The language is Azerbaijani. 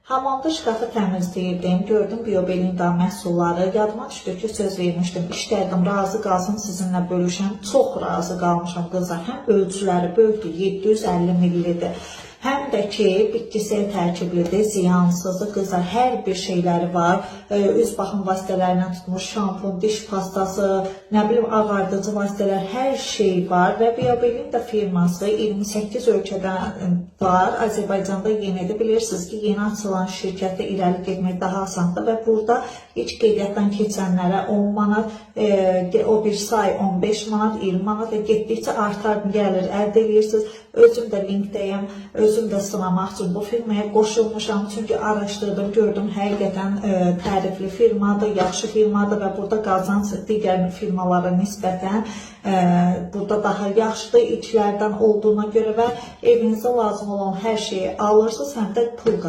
Hamamda şkafı təmizləyirdim, gördüm Biobelinda məhsulları. Yadıma düşdü ki, söz vermişdim, işlərdim, razı qalsın sizinlə bölüşəm. Çox razı qalmışam qızlar. Həm ölçüləri böyükdür, 750 millidir. Həm də ki, bitkisel tərkiblidir, ziyansızdır qızlar. Hər bir şeyləri var. Üz baxım vasitələrindən tutmuş, şampun, diş pastası, nə bilim ağardıcı vasitələr, hər şey var. Və Biobelinda firması 28 ölkədən var. Azərbaycanda yenidir. Bilirsiniz ki, yeni açılan şirkətdə irəli getmək daha asandır və burada ilk qeydiyyatdan keçənlərə 10 manat, o bir say 15 manat, 20 manat və getdikcə artar gəlir, əldə edirsiniz. Özüm də linkdəyəm, özüm də sınamaq üçün bu firmaya qoşulmuşam. Çünki araşdırdım, gördüm həqiqətən tərifli firmadır, yaxşı firmadır və burada qazanc digər firmalara nisbətən burada daha yaxşıdır ilklərdən olduğuna görə və evinizə lazım olan hər şeyi alırsınız, həm də pul qazanırsınız.